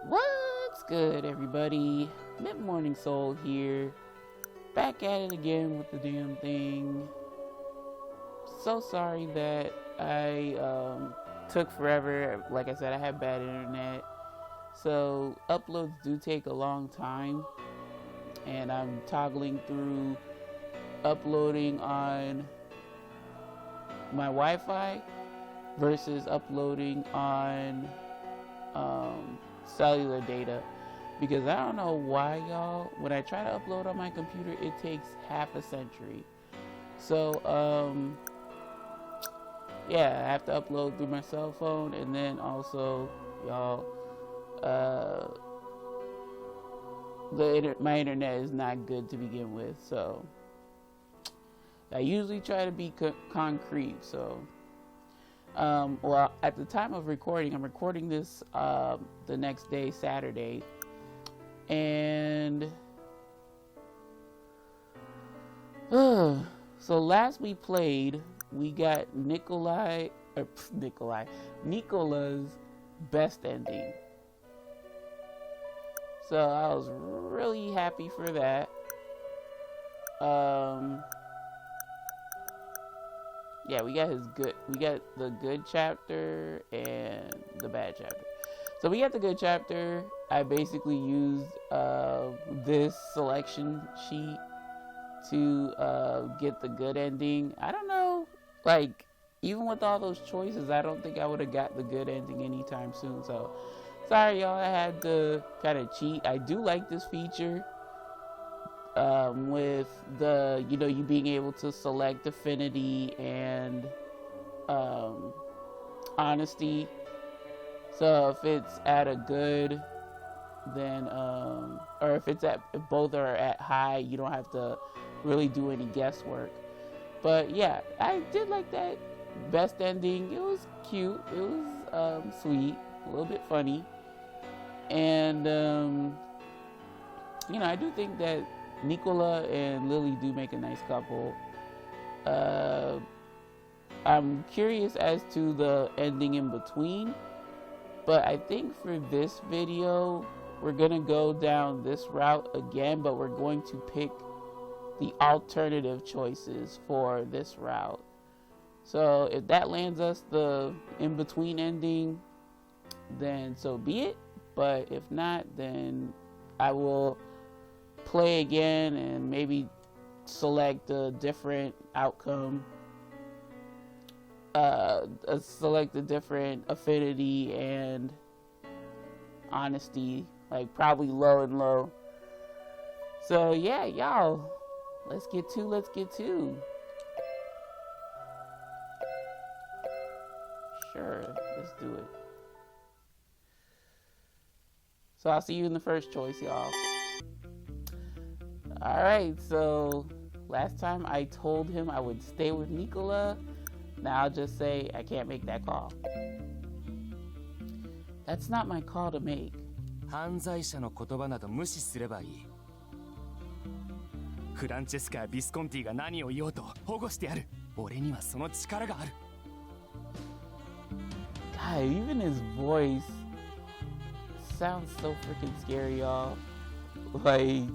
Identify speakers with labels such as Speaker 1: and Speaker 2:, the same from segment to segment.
Speaker 1: What's good, everybody? MidMorningSol here, back at it again with the damn thing. So sorry that I took forever. Like I said, I have bad internet, so uploads do take a long time, and I'm toggling through uploading on my Wi-Fi versus uploading on cellular data, because I don't know why, y'all, when I try to upload on my computer it takes half a century. So yeah, I have to upload through my cell phone, and then also, y'all, my internet is not good to begin with, so I usually try to be concrete. So well, at the time of recording, I'm recording this the next day, Saturday, and so last we played, we got Nicola's best ending. So I was really happy for that. Yeah, we got the good chapter and the bad chapter. So we got the good chapter. I basically used this selection sheet to get the good ending. I don't know, like, even with all those choices, I don't think I would have got the good ending anytime soon. So sorry, y'all, I had to kind of cheat. I do like this feature. With the, you being able to select affinity and honesty. So if it's at a good, then or if both are at high, you don't have to really do any guesswork. But yeah, I did like that best ending. It was cute, it was sweet, a little bit funny, and I do think that Nicola and Lily do make a nice couple. I'm curious as to the ending in between, but I think for this video we're gonna go down this route again, but we're going to pick the alternative choices for this route. So if that lands us the in-between ending, then so be it. But if not, then I will play again and maybe select a different outcome, select a different affinity and honesty, like probably low and low. So yeah, y'all, let's get to sure, let's do it. So I'll see you in the first choice, y'all. Alright, so last time I told him I would stay with Nicola. Now I'll just say I can't make that call. That's not my call to make.
Speaker 2: 犯罪者の言葉など無視すればいい。フランチェスカやビスコンティが何を言おうと保護してやる。俺にはその力がある。
Speaker 1: God, even his voice sounds so freaking scary, y'all. Like,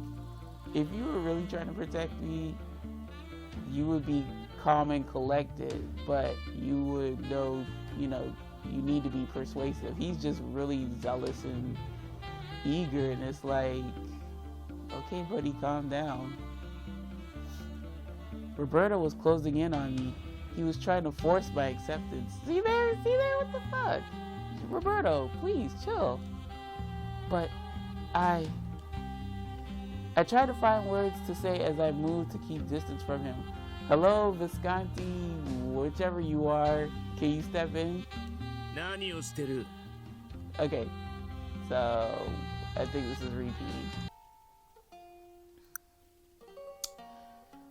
Speaker 1: if you were really trying to protect me, you would be calm and collected, but you would know, you need to be persuasive. He's just really zealous and eager, and it's like, okay, buddy, calm down. Roberto was closing in on me. He was trying to force my acceptance. See there, what the fuck? Roberto, please, chill. But I tried to find words to say as I moved to keep distance from him. Hello, Visconti, whichever you are, can you step in? Okay, so I think this is repeating.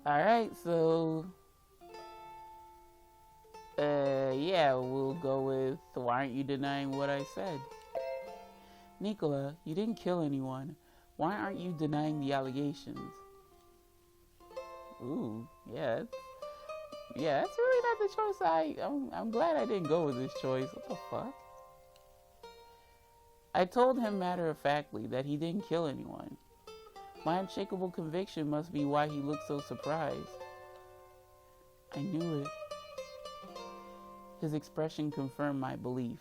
Speaker 1: Alright, so yeah, we'll go with, why aren't you denying what I said? Nicola, you didn't kill anyone. Why aren't you denying the allegations? Ooh, yeah, that's really not the choice I'm glad I didn't go with this choice. What the fuck? I told him matter-of-factly that he didn't kill anyone. My unshakable conviction must be why he looked so surprised. I knew it. His expression confirmed my belief.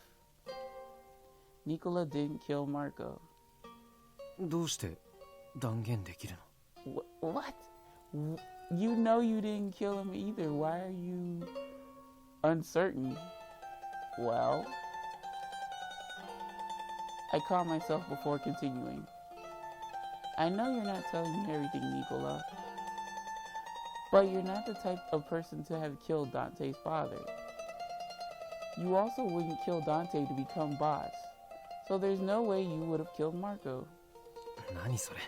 Speaker 1: Nicola didn't kill Marco.
Speaker 2: どうして断言できるの？
Speaker 1: What? You know you didn't kill him either. Why are you uncertain? Well, I caught myself before continuing. I know you're not telling me everything, Nicola, but you're not the type of person to have killed Dante's father. You also wouldn't kill Dante to become boss, so there's no way you would have killed Marco.
Speaker 2: 何それ？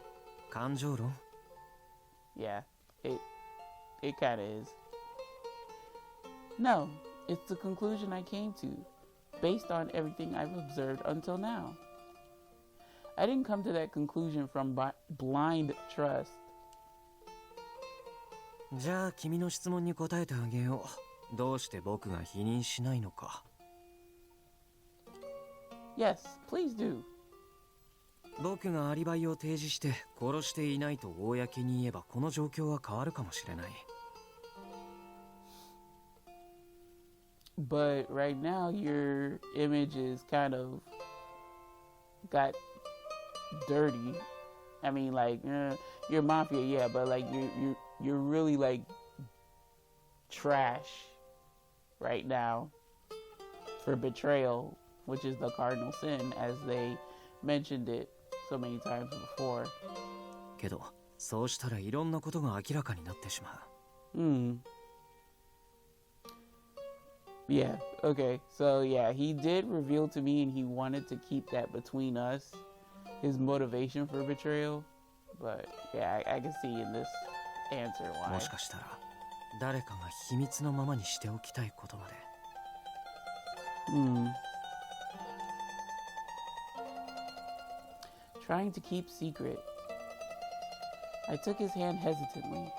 Speaker 2: 感情論？
Speaker 1: Yeah, it kind of is. No, it's the conclusion I came to, based on everything I've observed until now. I didn't come to that conclusion from blind trust.
Speaker 2: じゃあ君の質問に答えてあげよう。どうして僕が否認しないのか。
Speaker 1: Yes, please do.
Speaker 2: 僕がアリバイを提示して殺していないと公に言えばこの状況は変わるかもしれない。
Speaker 1: But right now your image is kind of got dirty. I mean, like, you're mafia, yeah, but like you're really like trash right now for betrayal, which is the cardinal sin, as they mentioned it so many times before.
Speaker 2: けど、そうしたらいろんなことが明らかになってしまう。
Speaker 1: Yeah, okay. So yeah, he did reveal to me and he wanted to keep that between us, his motivation for betrayal. But yeah, I can see in this answer why.
Speaker 2: もしかしたら誰かが秘密のままにしておきたい言葉で。
Speaker 1: Trying to keep secret. I took his hand hesitantly.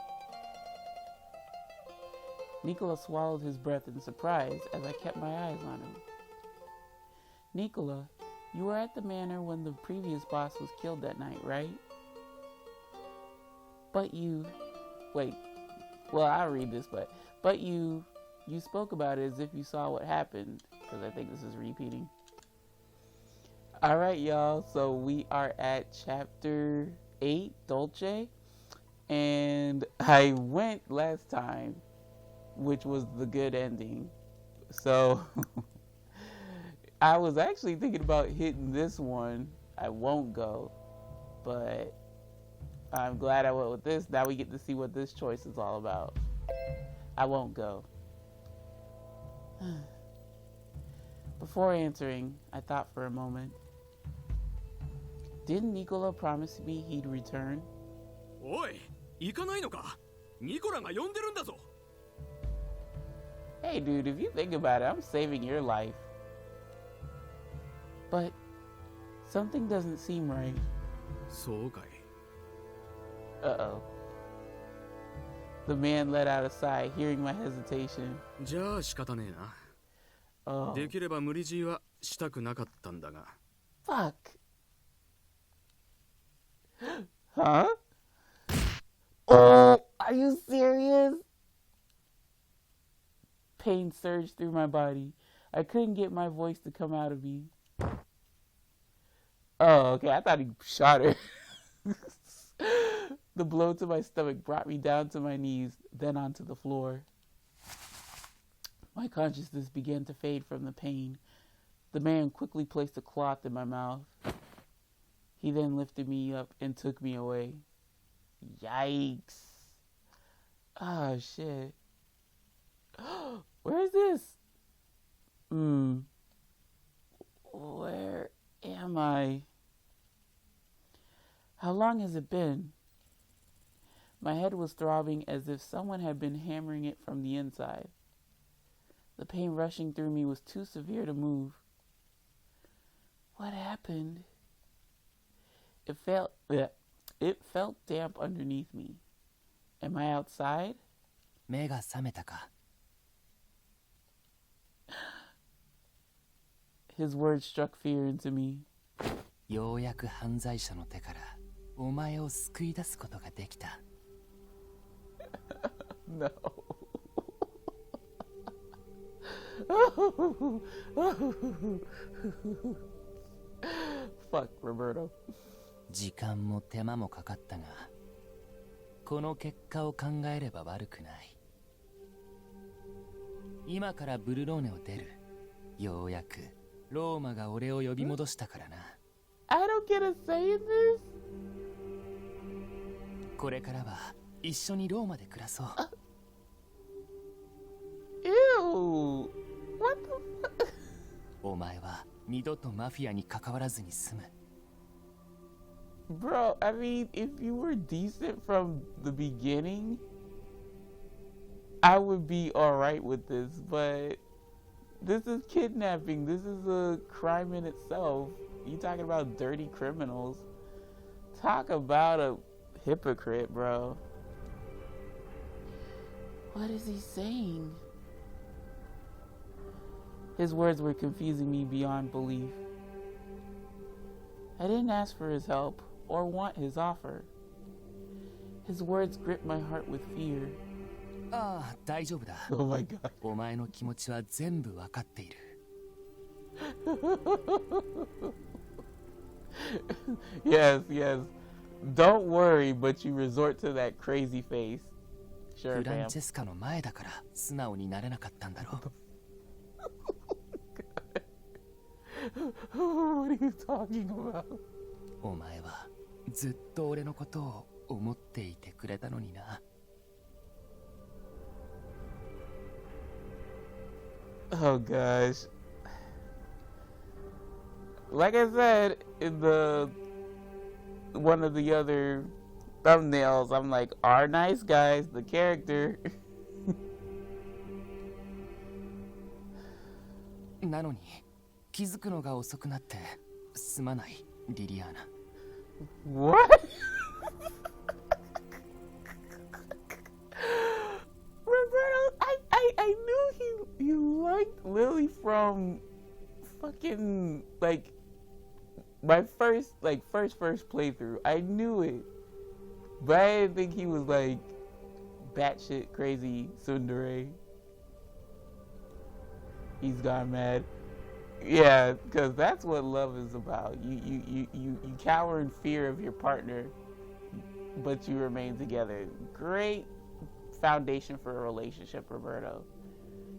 Speaker 1: Nicola swallowed his breath in surprise as I kept my eyes on him. Nicola, you were at the manor when the previous boss was killed that night, right? But you... Wait. Well, I'll read this, but you spoke about it as if you saw what happened, because I think this is repeating. Alright, y'all, so we are at chapter 8, Dolce, and I went last time, which was the good ending. So I was actually thinking about hitting this one. I won't go, but I'm glad I went with this. Now we get to see what this choice is all about. I won't go. Before answering, I thought for a moment. Didn't Nicola promise me he'd return?
Speaker 2: おい、行かないのか？ニコラが呼んでるんだぞ。
Speaker 1: Hey dude, if you think about it, I'm saving your life. But something doesn't seem right.
Speaker 2: そうかい。
Speaker 1: Uh-oh. The man let out a sigh, hearing my hesitation.
Speaker 2: じゃあ仕方ねえな。できれば無理強いはしたくなかったんだが。
Speaker 1: Fuck. Huh? Oh, are you serious? Pain surged through my body. I couldn't get my voice to come out of me. Oh, okay. I thought he shot her. The blow to my stomach brought me down to my knees, then onto the floor. My consciousness began to fade from the pain. The man quickly placed a cloth in my mouth. He then lifted me up and took me away. Yikes. Oh, shit. Where is this? Where am I? How long has it been? My head was throbbing as if someone had been hammering it from the inside. The pain rushing through me was too severe to move. What happened? It felt damp underneath me. Am I outside?
Speaker 2: 目が覚めたか?
Speaker 1: His words struck fear into me.
Speaker 2: ようやく犯罪者の手からお前を救い出すことができた。
Speaker 1: No. Fuck, Roberto.
Speaker 2: 時間も手間もかかったが、この結果を考えれば悪くない。今からブルローネを出る。ようやくローマが俺を呼び戻したからな。
Speaker 1: I don't get a say in this.
Speaker 2: これからは一緒にローマで暮らそう。
Speaker 1: Ew. What the fuck?
Speaker 2: お前は二度とマフィアに関わらずに済む。
Speaker 1: Bro, I mean, if you were decent from the beginning, I would be alright with this, but this is kidnapping. This is a crime in itself. You talking about dirty criminals. Talk about a hypocrite, bro. What is he saying? His words were confusing me beyond belief. I didn't ask for his help or want his offer. His words gripped my heart with fear.
Speaker 2: ああ、大丈夫だ。
Speaker 1: Oh my god.
Speaker 2: お前の気持ちは全部わかっている。
Speaker 1: Yes, yes. Don't worry, but you resort to that crazy face. Sure,
Speaker 2: フラン
Speaker 1: fam.
Speaker 2: チェスカの前だから素直になれなかったんだろう。
Speaker 1: What are you talking about?
Speaker 2: お前はずっと俺のことを思っていてくれたのにな。
Speaker 1: Oh gosh. Like I said in the one of the other thumbnails, I'm like, our nice guys, the character.
Speaker 2: なのに気づくのが遅くなってすまない、リリアーナ。
Speaker 1: What? Roberto, I knew you liked Lily from fucking like my first playthrough. I knew it, but I didn't think he was like batshit crazy tsundere. He's gone mad. Yeah, because that's what love is about. You cower in fear of your partner, but you remain together. Great foundation for a relationship, Roberto.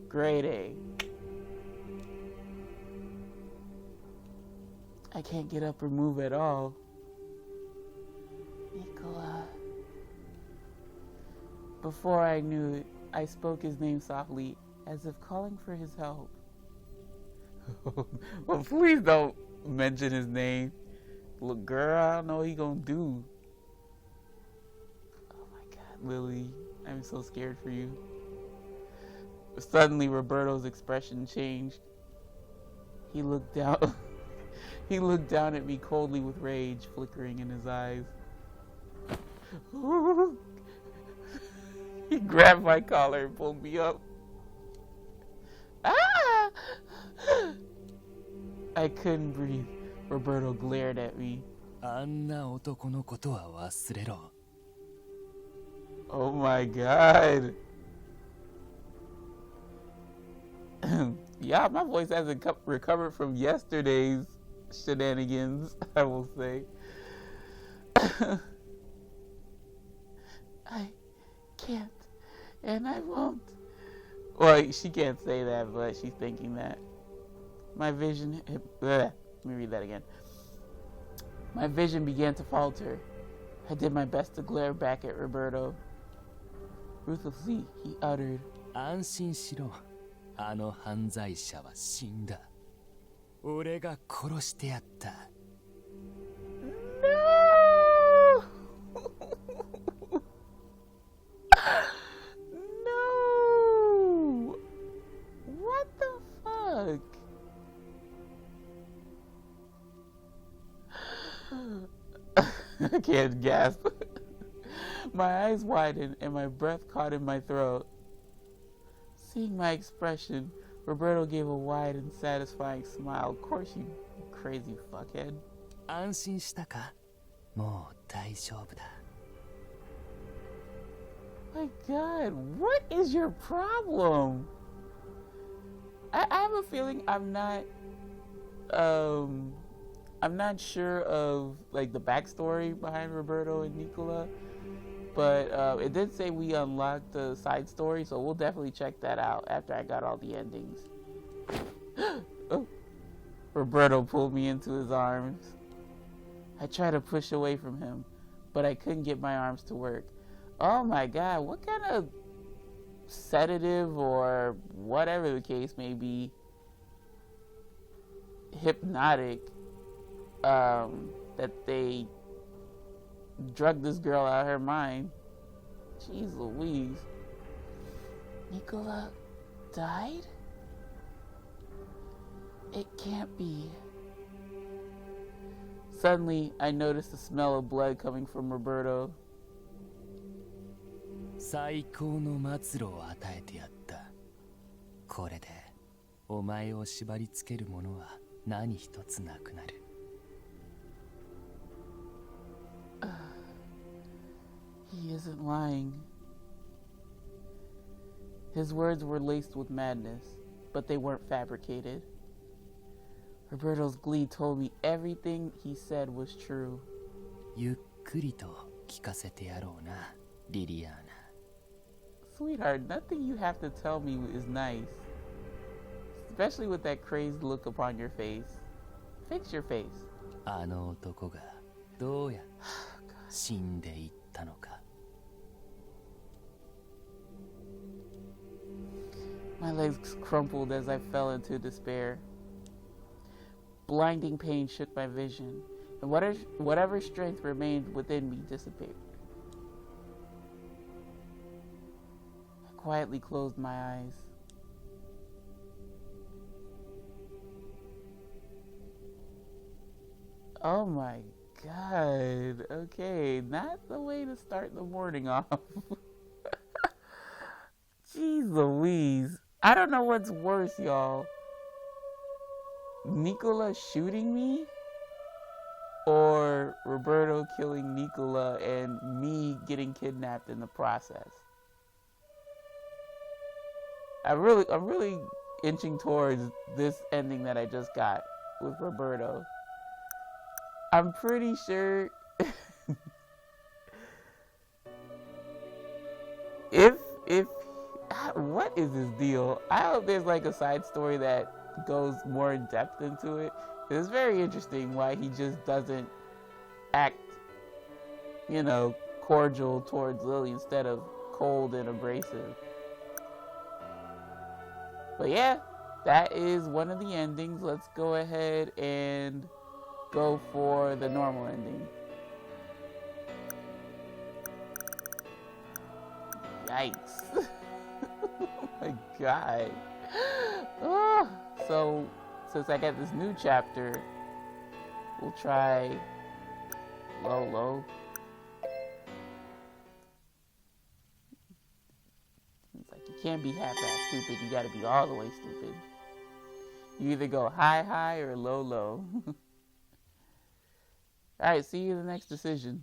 Speaker 1: Grade A. I can't get up or move at all. Nicola. Before I knew it, I spoke his name softly, as if calling for his help. Well, please don't mention his name. Look, girl, I don't know what he gonna do. Oh my god, Lily, I'm so scared for you. Suddenly, Roberto's expression changed. He looked down. He looked down at me coldly with rage flickering in his eyes. He grabbed my collar and pulled me up. Ah! I couldn't breathe. Roberto glared at me.
Speaker 2: あんな男のことは忘れろ。
Speaker 1: Oh my god. Yeah, my voice hasn't recovered from yesterday's shenanigans, I will say. I can't, and I won't. Well, she can't say that, but she's thinking that. My vision... Let me read that again. My vision began to falter. I did my best to glare back at Roberto. Ruthlessly, he uttered,
Speaker 2: 安心しろ。あの犯罪者は死んだ。俺が殺してやった。
Speaker 1: No! No! What the fuck? I can't gasp. My eyes widened and my breath caught in my throat. Seeing my expression, Roberto gave a wide and satisfying smile. Of course, you crazy fuckhead.
Speaker 2: 安心したか？もう大丈夫だ。
Speaker 1: My God, what is your problem? I have a feeling I'm not sure of like the backstory behind Roberto and Nicola, but it did say we unlocked the side story, so we'll definitely check that out after I got all the endings. Oh, Roberto pulled me into his arms. I tried to push away from him, but I couldn't get my arms to work. Oh my God, what kind of sedative or whatever the case may be, hypnotic, that they drugged this girl out of her mind. Jeez Louise. Nicola died? It can't be. Suddenly, I noticed the smell of blood coming from Roberto.
Speaker 2: 最高の末路を与えてやった。これでお前を縛り付けるものは何一つなくなる。
Speaker 1: He isn't lying. His words were laced with madness, but they weren't fabricated. Roberto's glee told me everything he said was true.
Speaker 2: ゆっくりと聞かせてやろうな、リリアーナ。
Speaker 1: Sweetheart, nothing you have to tell me is nice. Especially with that crazed look upon your face. Fix your face.
Speaker 2: あの男がどうやって死んでいったのか。
Speaker 1: My legs crumpled as I fell into despair. Blinding pain shook my vision, and whatever strength remained within me dissipated. I quietly closed my eyes. Oh my God. Okay, not the way to start the morning off. Jeez Louise. I don't know what's worse, y'all. Nicola shooting me? Or Roberto killing Nicola and me getting kidnapped in the process? I'm really inching towards this ending that I just got with Roberto. I'm pretty sure if what is this deal? I hope there's like a side story that goes more in depth into it. It's very interesting why he just doesn't act, cordial towards Lily instead of cold and abrasive. But yeah, that is one of the endings. Let's go ahead and go for the normal ending. Yikes. Oh my God. Oh. So, since I got this new chapter, we'll try low. It's like you can't be half-ass stupid, you gotta be all the way stupid. You either go high or low. Alright, see you in the next decision.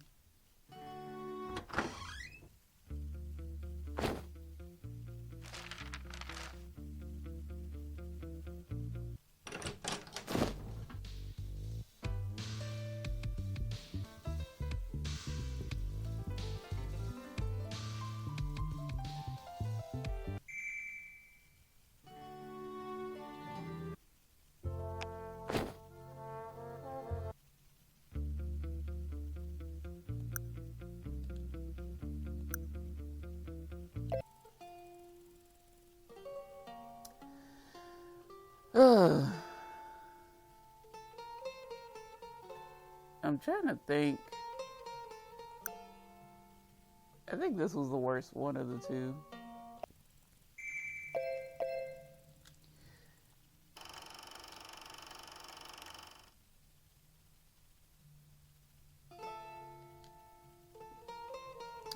Speaker 1: I'm trying to think. I think this was the worst one of the two.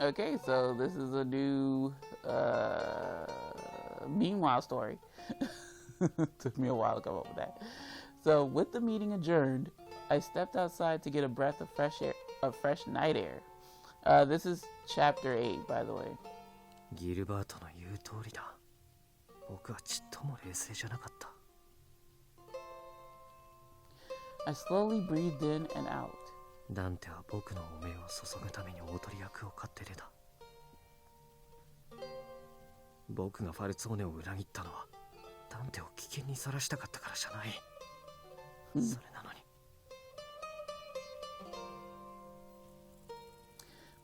Speaker 1: Okay, so this is a new meanwhile story. Took me a while to come up with that. So with the meeting adjourned, I stepped outside to get a breath of fresh night air. This is chapter 8, by the way.
Speaker 2: ギルバートの言う通りだ。僕はちっとも冷静じゃなかった。
Speaker 1: I slowly breathed in and out.
Speaker 2: ダンテは僕の汚名を注ぐために大鳥役を買って出た。僕がファルツォーネを裏切ったのはダンテを危険にさらしたかったからじゃない。それなのに。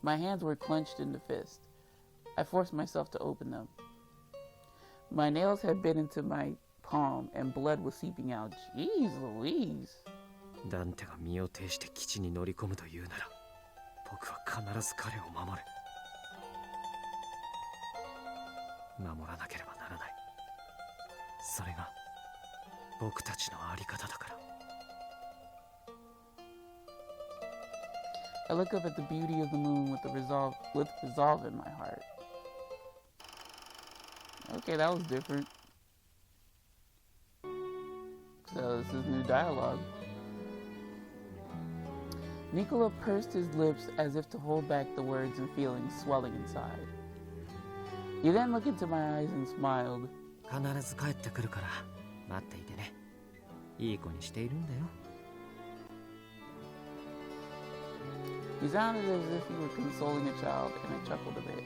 Speaker 1: My hands were clenched into fist. I forced myself to open them. My nails had bit into my palm and blood was seeping out. Jeez Louise.
Speaker 2: ダンテが身を挺して基地に乗り込むというなら、僕は必ず彼を守る。守らなければならない。それが僕たちのあり方だから。
Speaker 1: I look up at the beauty of the moon with resolve in my heart. Okay, that was different. So this is new dialogue. Nicola pursed his lips as if to hold back the words and feelings swelling inside. He then looked into my eyes and smiled.
Speaker 2: 必ず帰ってくるから待っていてね。いい子にしているんだよ。
Speaker 1: He sounded as if he were consoling a child, and I chuckled a bit.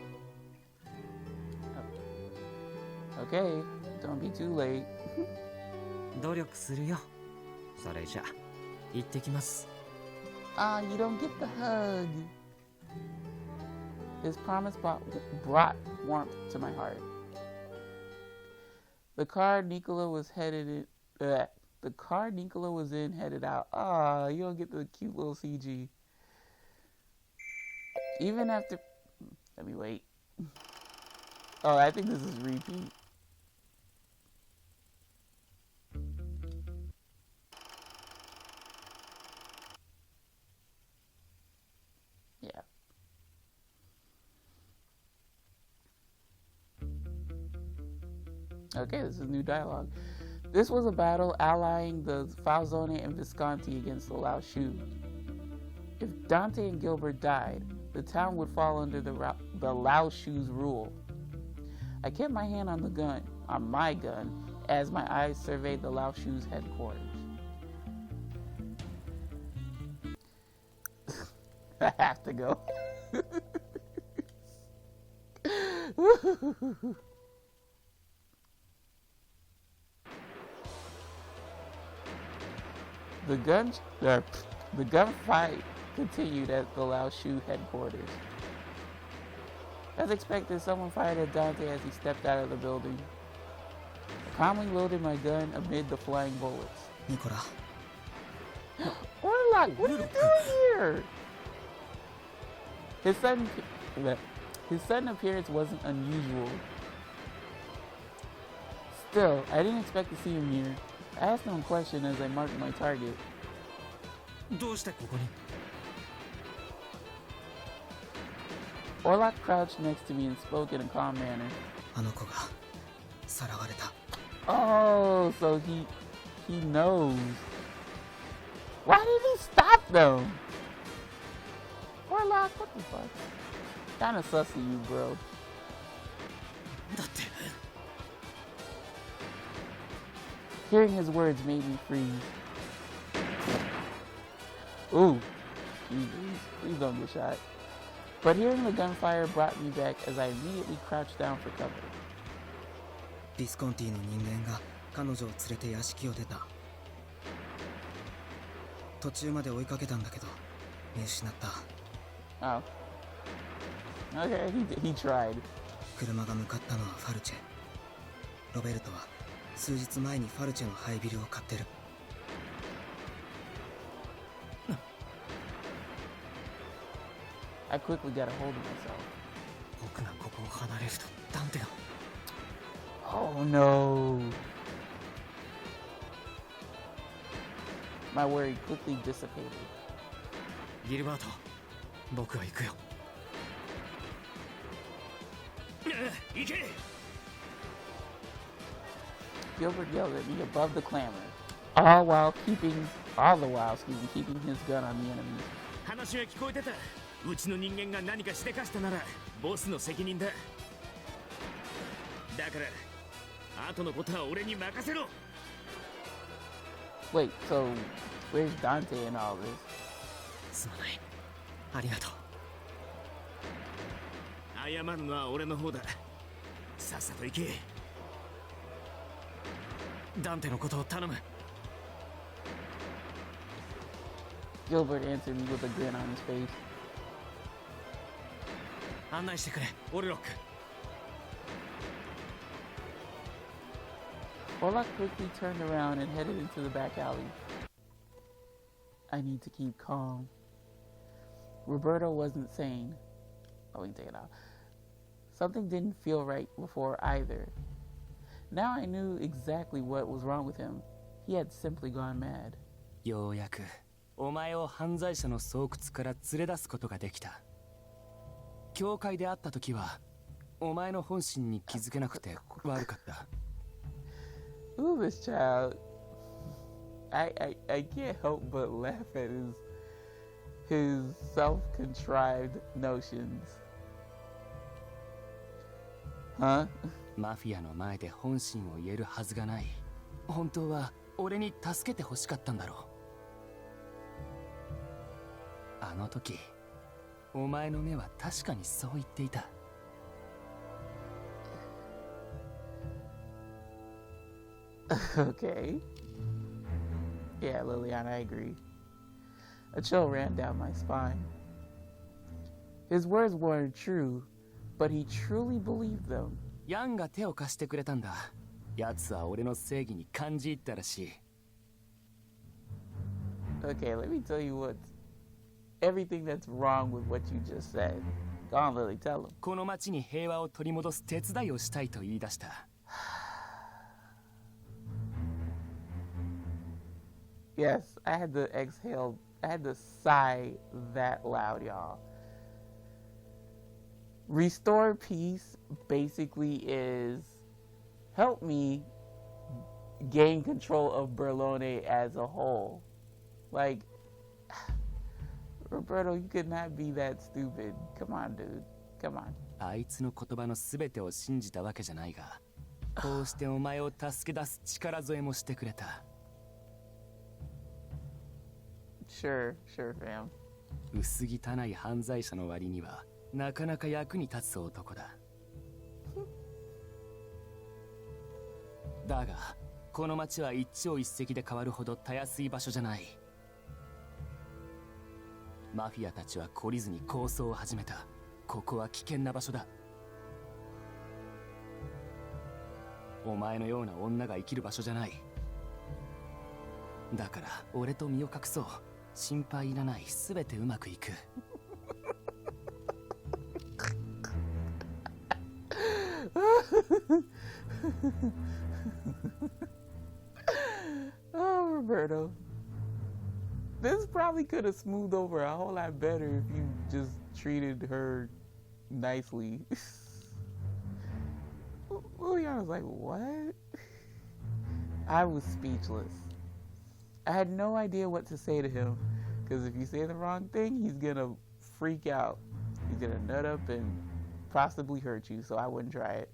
Speaker 1: Okay, don't be too late.
Speaker 2: 努力するよ。それじゃ、行ってきます。
Speaker 1: Ah, you don't get the hug. His promise brought warmth to my heart. The car Nicola was in headed out. Ah, you don't get the cute little CG. Even after, let me wait. Oh, I think this is repeat. Yeah. Okay, this is new dialogue. This was a battle allying the Falzone and Visconti against the Lao Shu. If Dante and Gilbert died, the town would fall under the Lao Shu's rule. I kept my hand on my gun, as my eyes surveyed the Lao Shu's headquarters. I have to go. The gunfight continued at the Lao Shu headquarters. As expected, someone fired at Dante as he stepped out of the building. I calmly loaded my gun amid the flying bullets.
Speaker 2: Nicola.
Speaker 1: Orlok, what are you doing here? His sudden appearance wasn't unusual. Still, I didn't expect to see him here. I asked him a question as I marked my target.
Speaker 2: どうしてここに?
Speaker 1: Orlok crouched next to me and spoke in a calm manner.
Speaker 2: あの子がさらわれた.
Speaker 1: Oh, so he knows. Why did he stop them? Orlok, what the fuck? Kinda sus of you, bro.
Speaker 2: だって
Speaker 1: Hearing his words made me freeze. Ooh. Please don't get shot. But hearing the gunfire brought me back as I immediately crouched down for cover.
Speaker 2: ビスコンティの人間が彼女を連れて屋敷を出た。途中まで追いかけたんだけど見失った。
Speaker 1: Oh. Okay, he tried.
Speaker 2: 車が向かったのはファルチェ。ロベルトは数日前にファルチェのハイビルを買ってる。
Speaker 1: I quickly got a hold of myself.
Speaker 2: 僕がここを離れるとダンテが。
Speaker 1: Oh no. My worry quickly dissipated.
Speaker 2: ギルバート、僕は行くよ。行け!
Speaker 1: Gilbert yelled at me above the clamor, all while keeping All the while, keeping his gun on the enemy.
Speaker 3: 話は聞こえてた。うちの人間が何かしでかしたならボスの責任だ。だから後のことは俺に任せろ。
Speaker 1: Wait, so where's Dante in all this?
Speaker 2: すまない。ありがとう。
Speaker 3: 謝るのは俺の方だ。さっさと行け。
Speaker 2: ダンテのことを頼む。
Speaker 1: Gilbert answered me with a grin on his face.
Speaker 2: 案内してくれ、オルロック。
Speaker 1: Warlock quickly turned around and headed into the back alley. I need to keep calm. Roberto wasn't sane. Oh, we can take it out. Something didn't feel right before either. Now I knew exactly what was wrong with him. He had simply gone mad.
Speaker 2: ようやくお前を犯罪者の巣窟から連れ出すことができた。教会で会った時はお前の本心に気づけなくて悪かった。
Speaker 1: Ooh, this child. I can't help but laugh at his self-contrived notions. Huh?
Speaker 2: マフィアの前で本心を言えるはずがない。本当は俺に助けて欲しかったんだろう。あの時、お前の目は確かにそう言っていた。
Speaker 1: Okay. Yeah, Liliana, I agree. A chill ran down my spine. His words weren't true, but he truly believed them.
Speaker 2: ヤンが手を貸してくれたんだ。奴は俺の正義に感じ入ったらしい。
Speaker 1: Okay, let me tell you everything that's wrong with what you just said. Go on, Lily, tell him.
Speaker 2: この町に平和を取り戻す手伝いをしたいと言い出した。
Speaker 1: Yes, I had to exhale. I had to sigh that loud, y'all. Restore peace basically is help me gain control of Berlone as a whole. Like, Roberto, you could not be that stupid. Come on, dude. Come on.
Speaker 2: あいつの言葉の全てを信じたわけじゃないが、こうしてお前を助け出す力添えもしてくれた。
Speaker 1: Sure, fam.
Speaker 2: 薄汚い犯罪者の割にはなかなか役に立つ男だ。だが、この町は一朝一夕で変わるほどたやすい場所じゃない。マフィアたちは懲りずに抗争を始めた。ここは危険な場所だ。お前のような女が生きる場所じゃない。だから俺と身を隠そう。心配いらない。すべてうまくいく。
Speaker 1: Oh, Roberto. This probably could have smoothed over a whole lot better if you just treated her nicely. Liliana was like, what? I was speechless. I had no idea what to say to him, because if you say the wrong thing, he's gonna freak out. He's gonna nut up and possibly hurt you, so I wouldn't try it.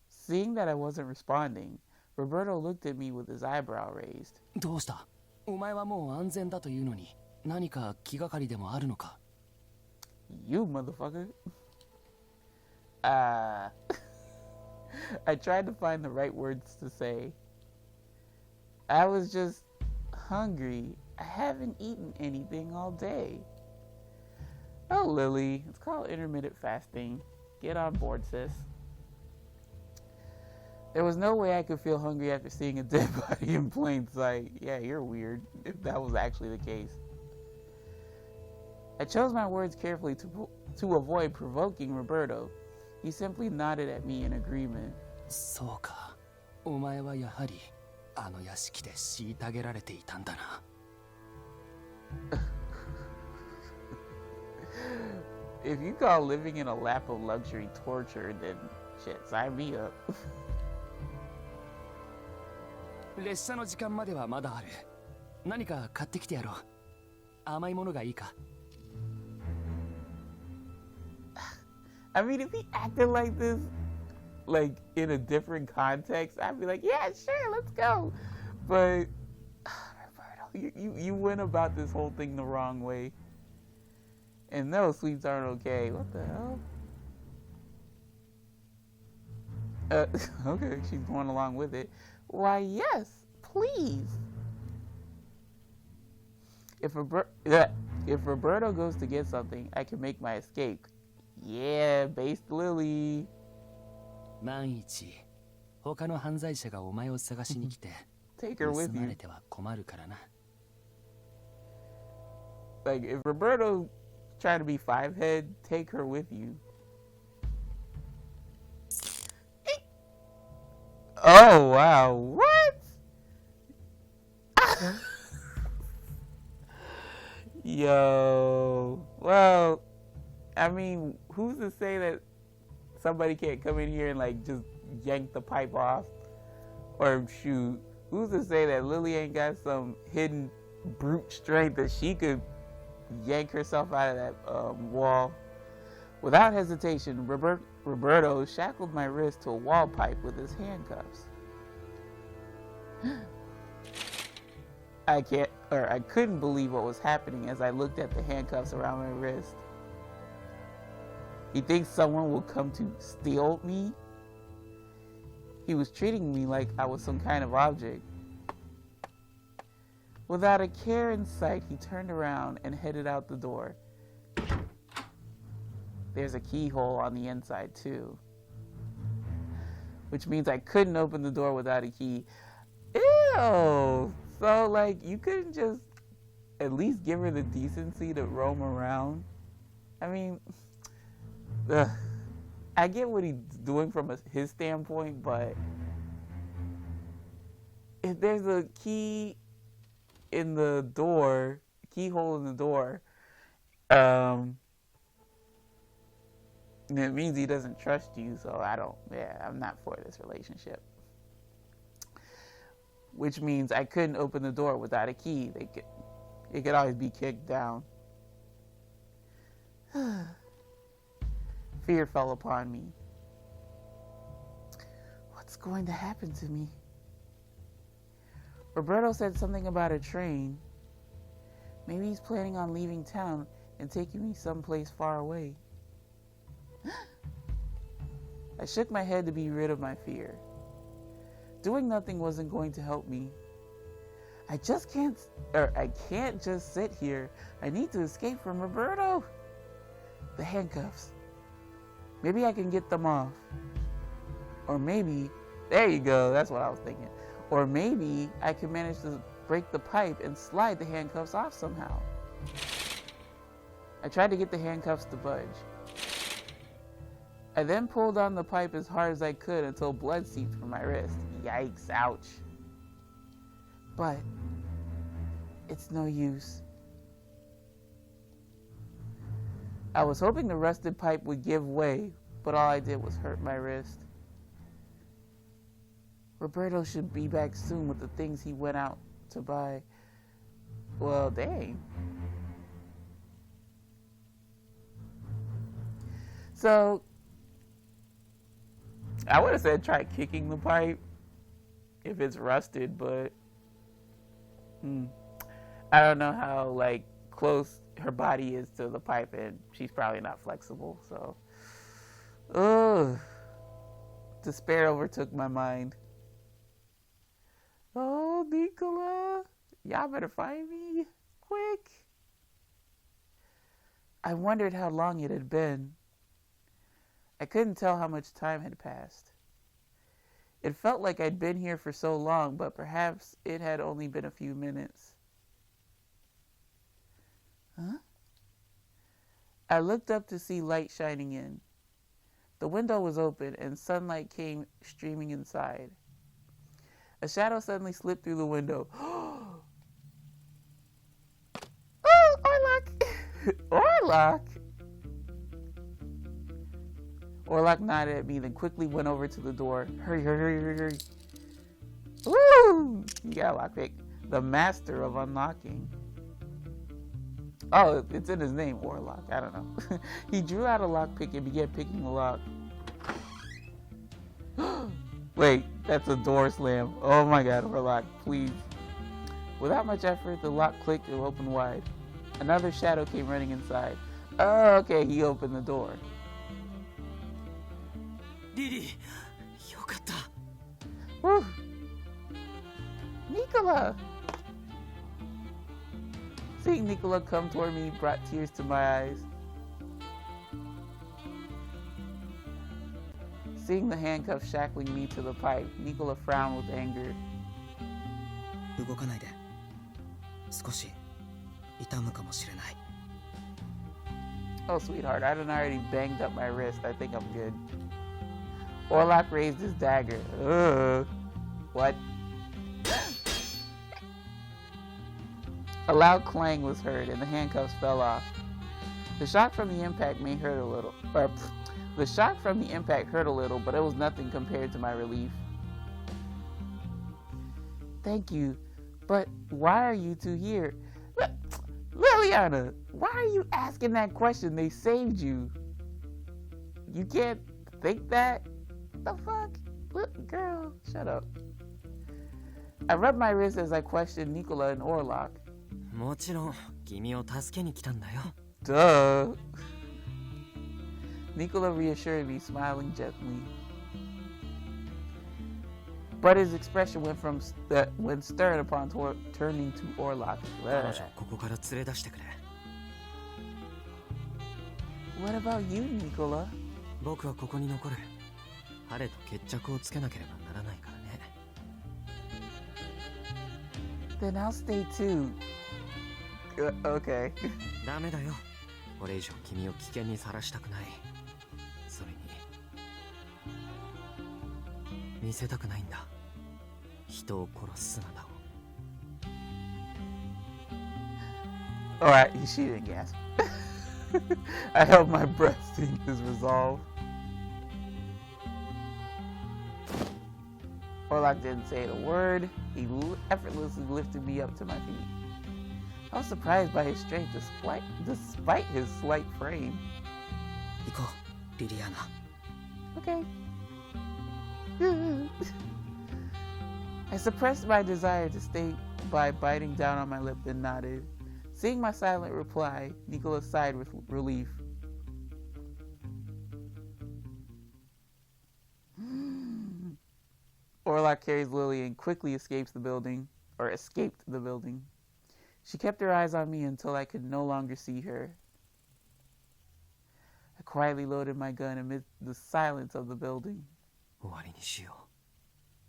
Speaker 1: Seeing that I wasn't responding, Roberto looked at me with his eyebrow raised.
Speaker 2: どうした？お前はもう安全だというのに、何か気がかりでもあるのか？
Speaker 1: You motherfucker. I tried to find the right words to say. I was just hungry. I haven't eaten anything all day. Oh, Lily, it's called intermittent fasting. Get on board, sis. There was no way I could feel hungry after seeing a dead body in plain sight. Yeah, you're weird, if that was actually the case. I chose my words carefully to avoid provoking Roberto. He simply nodded at me in agreement.
Speaker 2: そうか。お前はやはりあの屋敷で虐げられていたんだな。
Speaker 1: If you call living in a lap of luxury torture, then shit, sign me up.
Speaker 2: 列車の時間まではまだある。何か買ってきてやろう。甘いものがいいか。
Speaker 1: I mean, if he acted like this, like in a different context, I'd be like, yeah, sure, let's go. But Roberto, you went about this whole thing the wrong way. And no, sweets aren't okay. What the hell? Okay, she's going along with it. Why, yes, please. If Roberto goes to get something, I can make my escape. Yeah, based Lily.
Speaker 2: 万一他の犯罪者がお前を探しに来て
Speaker 1: Take her with
Speaker 2: 盗ま
Speaker 1: you.
Speaker 2: れては困るからな。
Speaker 1: Like, if Roberto's trying to be five-head, take her with you. Oh, wow. What? Yo. Well, I mean, who's to say that somebody can't come in here and, like, just yank the pipe off? Or, shoot, who's to say that Lily ain't got some hidden brute strength that she could yank herself out of that wall? Without hesitation, Roberto shackled my wrist to a wall pipe with his handcuffs. I couldn't believe what was happening as I looked at the handcuffs around my wrist. He thinks someone will come to steal me? He was treating me like I was some kind of object. Without a care in sight, he turned around and headed out the door. There's a keyhole on the inside too, which means I couldn't open the door without a key. Ew! So, like, you couldn't just at least give her the decency to roam around? I mean, I get what he's doing from his standpoint, but if there's a key in the door, keyhole in the door, it means he doesn't trust you, so I'm not for this relationship. Which means I couldn't open the door without a key. It could always be kicked down. Fear fell upon me. What's going to happen to me? Roberto said something about a train. Maybe he's planning on leaving town and taking me someplace far away. I shook my head to be rid of my fear. Doing nothing wasn't going to help me. I can't just sit here. I need to escape from Roberto. The handcuffs. Maybe I can get them off. Or maybe, there you go, that's what I was thinking. Or maybe I can manage to break the pipe and slide the handcuffs off somehow. I tried to get the handcuffs to budge. I then pulled on the pipe as hard as I could until blood seeped from my wrist. Yikes, ouch. But it's no use. I was hoping the rusted pipe would give way, but all I did was hurt my wrist. Roberto should be back soon with the things he went out to buy. Well, dang. So, I would have said try kicking the pipe if it's rusted, but I don't know how, like, close her body is to the pipe, and she's probably not flexible, so. Despair overtook my mind. Oh, Nicola, y'all better find me quick. I wondered how long it had been. I couldn't tell how much time had passed. It felt like I'd been here for so long, but perhaps it had only been a few minutes. Huh? I looked up to see light shining in. The window was open and sunlight came streaming inside. A shadow suddenly slipped through the window. Oh, Orlok! Orlok! Orlok nodded at me, then quickly went over to the door. Hurry, hurry, hurry, hurry. Woo! You got a lockpick. The master of unlocking. Oh, it's in his name, Warlock. I don't know. He drew out a lockpick and began picking the lock. Wait, that's a door slam. Oh my god, Warlock, please. Without much effort, the lock clicked and opened wide. Another shadow came running inside. Oh, okay, he opened the door.
Speaker 2: Lily, yokatta.
Speaker 1: Woo! Nicola! Seeing Nicola come toward me brought tears to my eyes. Seeing the handcuffs shackling me to the pipe, Nicola frowned with anger.
Speaker 2: 動かないで。少し痛むかもしれない。
Speaker 1: Oh, sweetheart, I done already banged up my wrist. I think I'm good. Warlock raised his dagger. What? A loud clang was heard, and the handcuffs fell off. The shock from the impact may hurt a little. The shock from the impact hurt a little, but it was nothing compared to my relief. Thank you, but why are you two here? Liliana, why are you asking that question? They saved you. You can't think that? The fuck? Look, girl, shut up. I rubbed my wrist as I questioned Nicola and Warlock.
Speaker 2: もちろん君を助けに来たんだよ。
Speaker 1: Duh. Nicola reassured me, smiling gently. But his expression went stern upon turning to Warlock.
Speaker 2: 彼女をここから連れ出してくれ。
Speaker 1: What about you, Nicola?
Speaker 2: 僕はここに残る。彼と決着をつけなければならないからね。
Speaker 1: Then I'll stay too. Okay.
Speaker 2: ダメだよ。これ以上君を危険にさらしたくない。それに見せたくないんだ。人を殺す姿を。
Speaker 1: Alright, she didn't gasp. I held my breath, seeing his resolve. Warlock didn't say a word. He effortlessly lifted me up to my feet. I was surprised by his strength despite his slight frame.
Speaker 2: 行こう、リリアナ。
Speaker 1: Okay. I suppressed my desire to stay by biting down on my lip and nodded. Seeing my silent reply, Nicola sighed with relief. Warlock carries Lily and quickly escaped the building. She kept her eyes on me until I could no longer see her. I quietly loaded my gun amid the silence of the building.
Speaker 2: 終わりにしよう。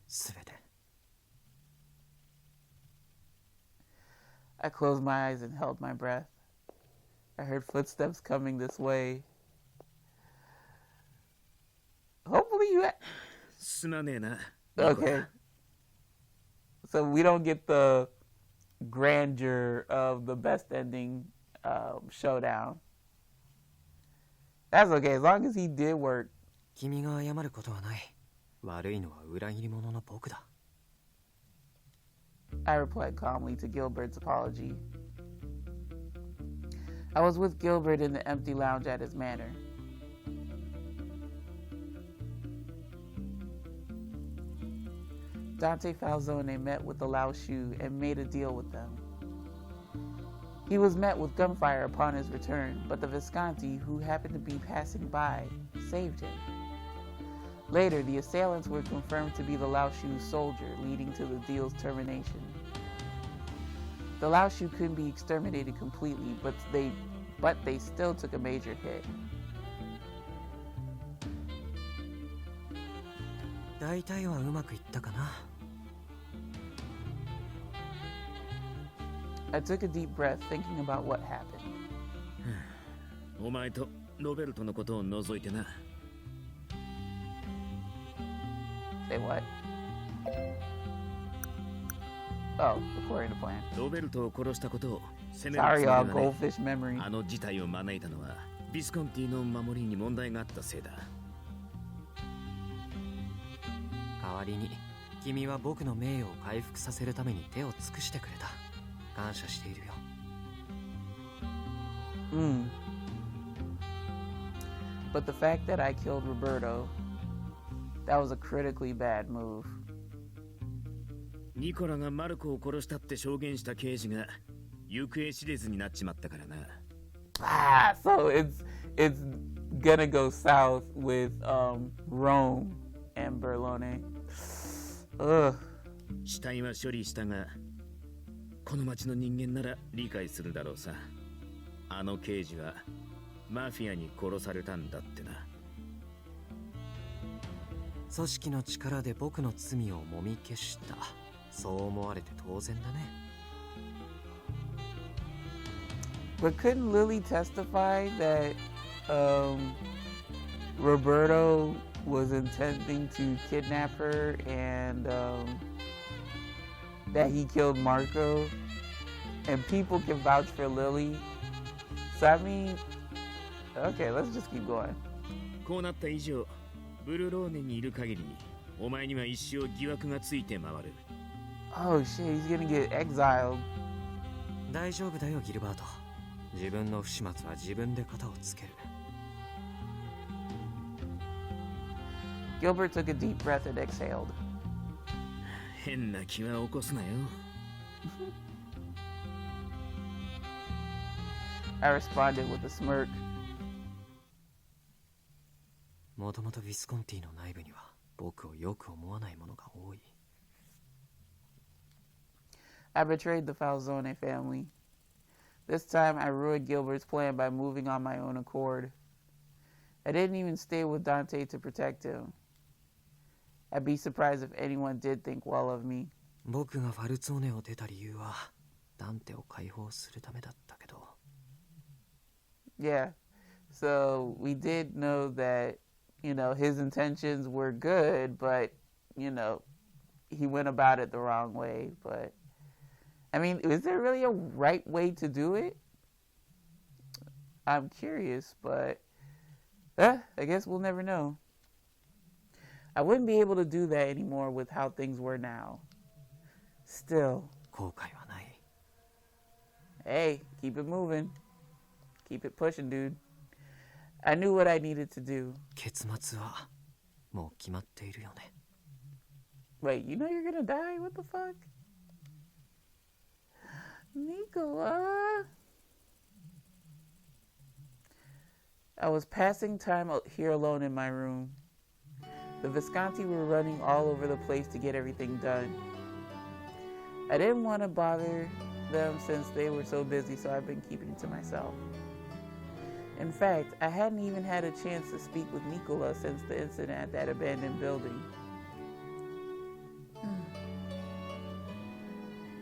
Speaker 2: すべて。
Speaker 1: I closed my eyes and held my breath. I heard footsteps coming this way. Hopefully you...
Speaker 3: すまねえな。
Speaker 1: Okay. So we don't get the grandeur of the best ending showdown. That's okay, as long as he did work.
Speaker 2: 君が謝ることはない。悪いのは裏切り者の僕だ。
Speaker 1: I replied calmly to Gilbert's apology. I was with Gilbert in the empty lounge at his manor. Dante Falzone met with the Lao Shu and made a deal with them. He was met with gunfire upon his return, but the Visconti, who happened to be passing by, saved him. Later, the assailants were confirmed to be the Lao Shu's soldier, leading to the deal's termination. The Lao Shu couldn't be exterminated completely, but they still took a major hit.
Speaker 2: 大体はうまくいったかな。
Speaker 1: I took a deep breath, thinking about what happened.
Speaker 3: お前とロベルトのことを除いてな。
Speaker 1: Say what? Oh, according to plan.
Speaker 3: ロベルトを殺したことを責める
Speaker 1: Sorry,
Speaker 3: つもりは
Speaker 1: y'all.
Speaker 3: ね
Speaker 1: Goldfish memory.
Speaker 3: あの事態を招いたのはビスコンティの守りに問題があったせいだ。
Speaker 2: 代わりに君は僕の名誉を回復させるために手を尽くしてくれた。感謝しているよ。
Speaker 1: But the fact that I killed Roberto, that was a critically bad move.
Speaker 3: ニコラがマルコを殺したって証言した刑事が行方知れずになっちまったからな。
Speaker 1: So it's gonna go south with Rome and Berlone. Ugh.
Speaker 3: 死体は処理したが、この町の人間なら理解するだろうさ。あの刑事はマフィアに殺されたんだってな。
Speaker 2: 組織の力で僕の罪をもみ消した。そう思われて当然だね。
Speaker 1: But couldn't Lily testify that Roberto was intending to kidnap her and that he killed Marco? And people can vouch for Lily. So I mean, okay, let's just keep going.
Speaker 3: こうなった以上、ブルローネにいる限り、お前には一生疑惑がついて回る。
Speaker 1: Oh shit, he's gonna get exiled.
Speaker 2: 大丈夫だよ、ギルバート。自分の不始末は自分で片をつける。
Speaker 1: Gilbert took a deep breath and exhaled.
Speaker 3: 変な気は起こすなよ。
Speaker 1: I responded with a smirk.
Speaker 2: もともとヴィスコンティの内部には僕をよく思わない者が多い。
Speaker 1: I betrayed the Falzone family. This time I ruined Gilbert's plan by moving on my own accord. I didn't even stay with Dante to protect him. I'd be surprised if anyone did think well of me.
Speaker 2: 僕がファルツォーネを出た理由はダンテを解放するためだったけど。
Speaker 1: Yeah, so we did know that, you know, his intentions were good, but, you know, he went about it the wrong way. But, I mean, is there really a right way to do it? I'm curious, but I guess we'll never know. I wouldn't be able to do that anymore with how things were now. Still.
Speaker 2: 後悔はない。
Speaker 1: Hey, keep it moving. Keep it pushing, dude. I knew what I needed to do.
Speaker 2: 結末はもう決まっているよね。
Speaker 1: Wait, you know you're gonna die? What the fuck? Nicola? I was passing time here alone in my room. The Visconti were running all over the place to get everything done. I didn't want to bother them since they were so busy, so I've been keeping it to myself. In fact, I hadn't even had a chance to speak with Nicola since the incident at that abandoned building.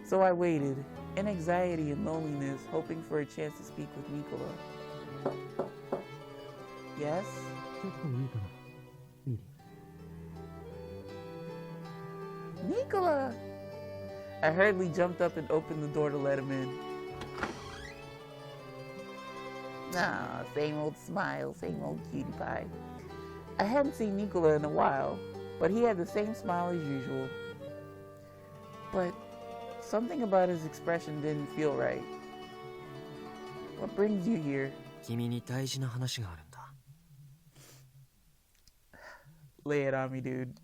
Speaker 1: So I waited, in anxiety and loneliness, hoping for a chance to speak with Nicola. Yes? Nicola! I hurriedly jumped up and opened the door to let him in. Ah, same old smile, same old cutie pie. I hadn't seen Nicola in a while, but he had the same smile as usual. But something about his expression didn't feel right. What brings you here?
Speaker 2: 君に大事な話があるんだ。
Speaker 1: Lay it on me, dude.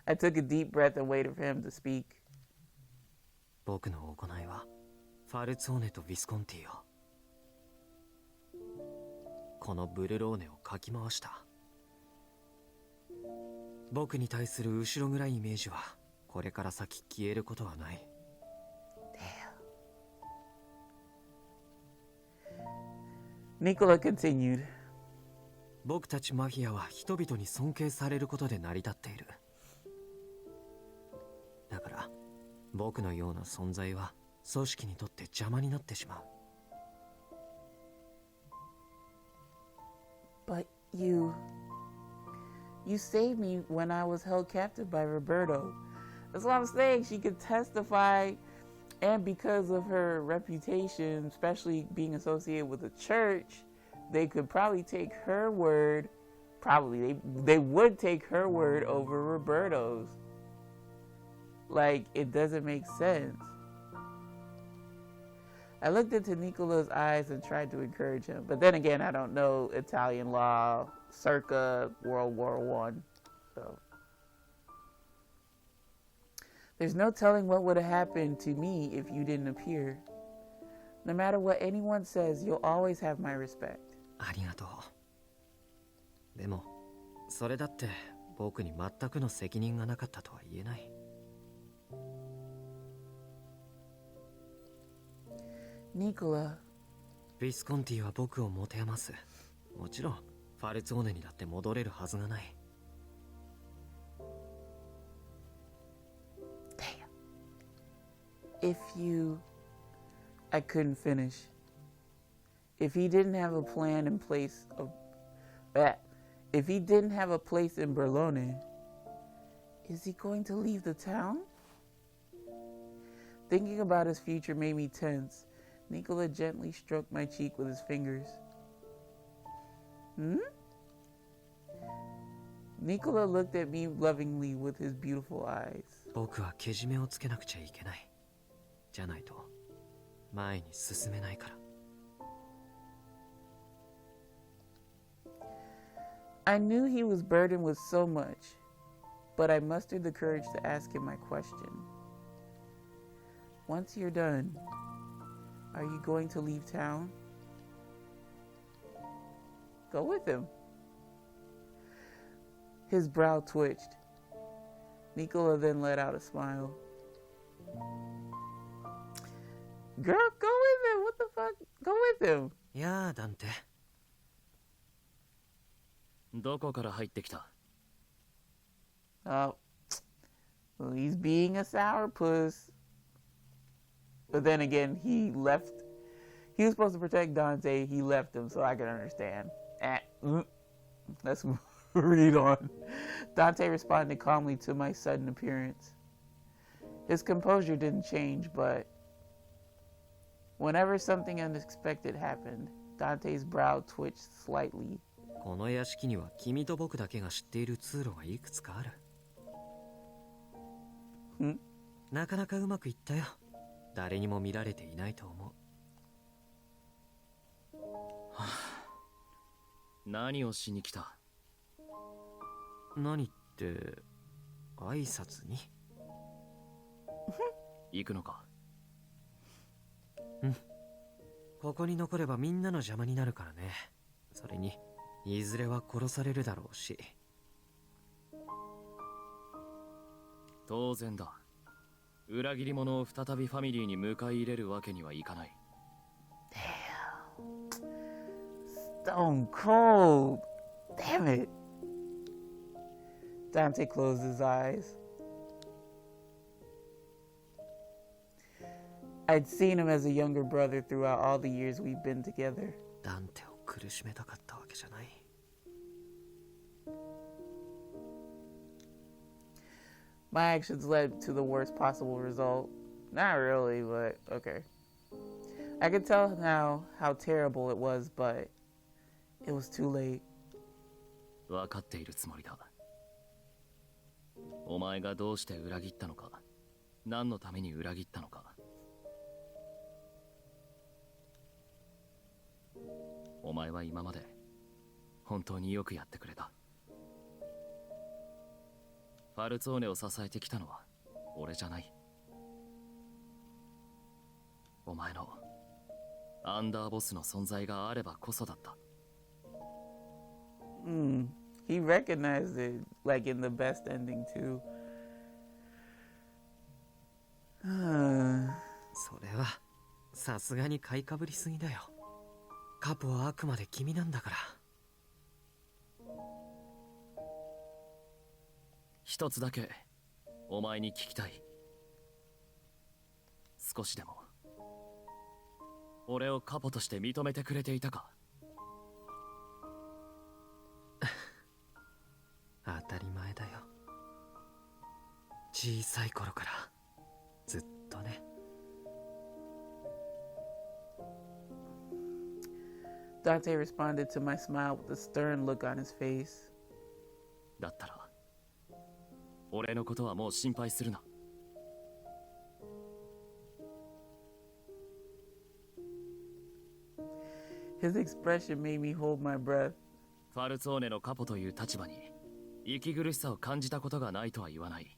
Speaker 1: I took a deep breath and waited for him to speak.
Speaker 2: 僕の行いはファルツォーネとヴィスコンティをこのブルローネをかき回した。僕に対する後ろ暗いイメージはこれから先消えることはない。
Speaker 1: Nicola continued.
Speaker 2: 僕たちマフィアは人々に尊敬されることで成り立っている。だから僕のような存在は組織にとって邪魔になってしまう。
Speaker 1: But you saved me when I was held captive by Roberto. That's what I'm saying. She could testify, and because of her reputation, especially being associated with the church, they could probably take her word probably they would take her word over Roberto's. Like, it doesn't make sense. I looked into Nicola's eyes and tried to encourage him, but then again, I don't know Italian law circa World War One, so there's no telling what would have happened to me if you didn't appear. No matter what anyone says, you'll always have my respect.
Speaker 2: ありがとう。でも、それだって僕に全くの責任がなかったとは言えない。
Speaker 1: Nicola.
Speaker 2: ビスコンティは僕を持て余す。もちろん、ファルツォーネにだって戻れるはずがない。
Speaker 1: If I couldn't finish. If he didn't have a plan in place of that, if he didn't have a place in Berlone, is he going to leave the town? Thinking about his future made me tense. Nicola gently stroked my cheek with his fingers. Nicola looked at me lovingly with his beautiful eyes.
Speaker 2: 僕はけじめをつけなくちゃいけない。じゃないと前に進めないから。
Speaker 1: I knew he was burdened with so much, but I mustered the courage to ask him my question. Once you're done, are you going to leave town? Go with him. His brow twitched. Nicola then let out a smile. Girl, go with him. What the fuck? Go with him.
Speaker 2: いやー、ダンテ。
Speaker 3: どこから入ってきた?
Speaker 1: Oh, well, he's being a sourpuss. But then again, he left. He was supposed to protect Dante. He left him, so I can understand. Let's read on. Dante responded calmly to my sudden appearance. His composure didn't change, but whenever something unexpected happened, Dante's brow twitched slightly.
Speaker 2: この屋敷には君と僕だけが知っている通路がいくつかある。なかなかうまくいったよ。誰にも見られていないと思う。
Speaker 3: 何をしに来た?
Speaker 2: 何って挨拶に
Speaker 3: 行くのか?
Speaker 2: ここに残ればみんなの邪魔になるからね。それにいずれは殺されるだろうし。
Speaker 3: 当然だ。裏切り者を再びファミリーに迎え入れるわけにはいかない。
Speaker 1: Stone cold. Damn it. Dante closed his eyes. I'd seen him as a younger brother throughout all the years we've been together.
Speaker 2: ダンテを苦しめたかったわけじゃない。
Speaker 1: My actions led to the worst possible result. Not really, but okay. I can tell now how terrible it was, but it was too late.
Speaker 3: 分かっているつもりだ。お前がどうして裏切ったのか、何のために裏切ったのか。お前は今まで本当によくやってくれた。ファルツォーネを支えてきたのは俺じゃない。お前のアンダーボスの存在があればこそだった。
Speaker 1: He recognized it, like in the best ending too.
Speaker 2: それはさすがに買いかぶりすぎだよ。カポはあくまで君なんだから。
Speaker 3: 一つだけお前に聞きたい。少しでも俺をカポとして認めてくれていたか？
Speaker 2: 当たり前だよ。小さい頃からずっとね。
Speaker 1: Dante responded to my smile with a stern look on his face.
Speaker 2: だったら俺のことはもう心配するな。
Speaker 1: His expression made me hold my breath.
Speaker 2: ファルツォーネのカポという立場に息苦しさを感じたことがないとは言わない。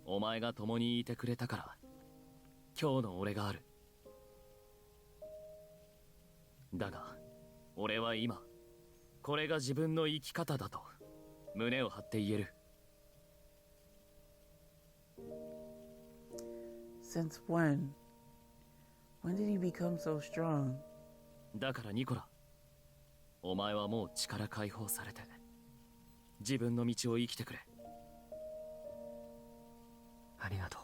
Speaker 2: お前が共にいてくれたから今日の俺がある。だが俺は今これが自分の生き方だと胸を張って言える。
Speaker 1: Since when? When did he become so strong?
Speaker 2: だからニコラ、お前はもう力解放されて自分の道を生きてくれ。
Speaker 4: ありがとう、